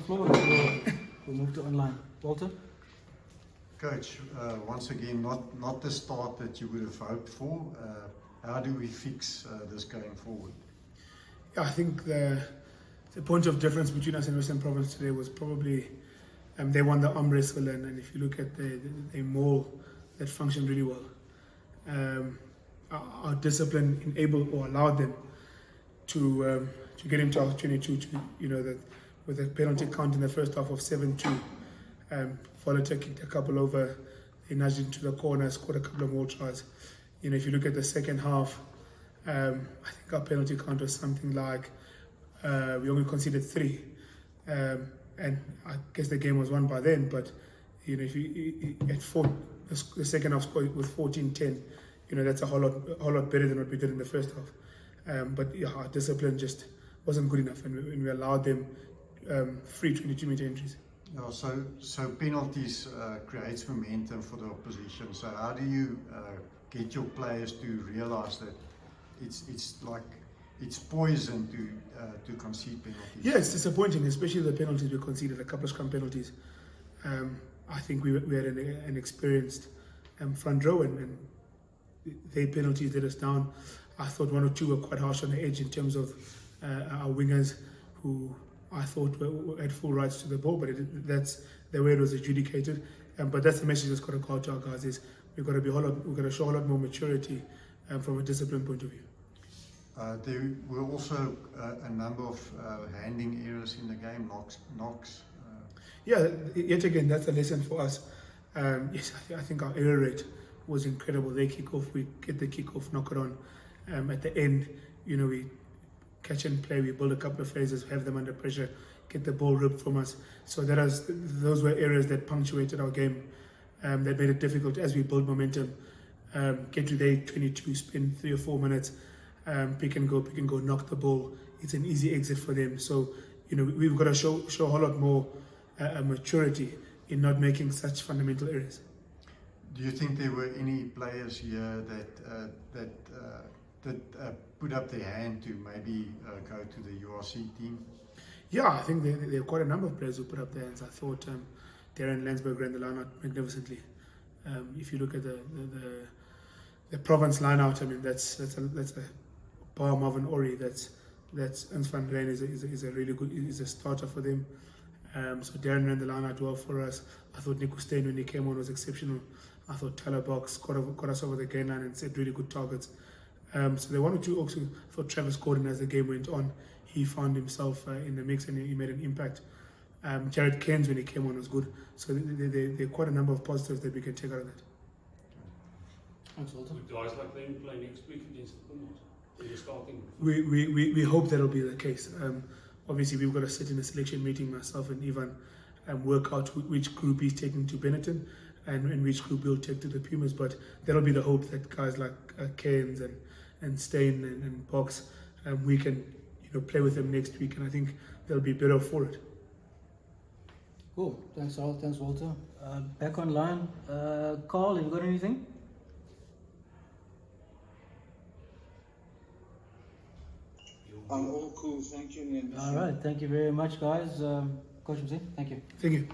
floor and we'll move to online. Walter? Coach, once again, not the start that you would have hoped for. How do we fix this going forward? Yeah, I think the point of difference between us and Western Province today was probably they won the arm wrestle, and if you look at the maul, that functioned really well. Our discipline enabled or allowed them to get into our 22 that with a penalty count in the first half of 7-2. Volunteer kicked a couple over, they nudged into the corner, scored a couple of more tries. If you look at the second half, I think our penalty count was something like we only conceded 3, and I guess the game was won by then. But if you at 4, the second half scored with 14-10, that's a whole lot better than what we did in the first half. But yeah, our discipline just wasn't good enough, and we allowed them free 22-meter entries. Yeah, so penalties creates momentum for the opposition. So how do you get your players to realise that it's poison to concede penalties? Yeah, it's disappointing, especially the penalties we conceded, a couple of scrum penalties. I think we had an experienced front row, and their penalties let us down. I thought 1 or 2 were quite harsh on the edge in terms of our wingers, who I thought had full rights to the ball, but that's the way it was adjudicated. But that's the message that's got to go out to our guys: is we've got to show a lot more maturity from a discipline point of view. There were also a number of handing errors in the game, knocks. Yeah, yet again, that's a lesson for us. Yes, I think our error rate was incredible. They kick off, we get the kick off, knock it on. At the end, we catch and play, we build a couple of phases, have them under pressure, get the ball ripped from us. So those were areas that punctuated our game, that made it difficult as we build momentum. Get to day 22, spend 3 or 4 minutes, pick and go, knock the ball. It's an easy exit for them. So we've got to show a whole lot more maturity in not making such fundamental errors. Do you think there were any players here that put up their hand to maybe go to the URC team? Yeah, I think there are quite a number of players who put up their hands. I thought Darren Landsberg ran the line out magnificently. If you look at the province line out, I mean that's a Bar Marvin Ori. That's Ernst van Rijn is a really good, is a starter for them. So Darren ran the line out well for us. I thought Nico Steyn, when he came on, was exceptional. I thought Tyler Box got us over the gain line and set really good targets. So there were 1 or 2 also. I thought Travis Gordon, as the game went on, he found himself in the mix and he made an impact. Jared Keynes, when he came on, was good. So there are quite a number of positives that we can take out of that. Thanks, Walter. Would guys like them play next week against the Pumas? Are you starting? We hope that'll be the case. Obviously, we've got to sit in a selection meeting, myself and Ivan, and work out which group he's taking to Benetton and which group we'll take to the Pumas. But that'll be the hope, that guys like Keynes and Steyn and Box, we can play with them next week, and I think they'll be better for it. Cool. Thanks, Al. Thanks, Walter. Back online. Carl, have you got anything? I'm all cool, thank you. All right. Thank you very much, guys. Coach Mziwakhe, thank you. Thank you.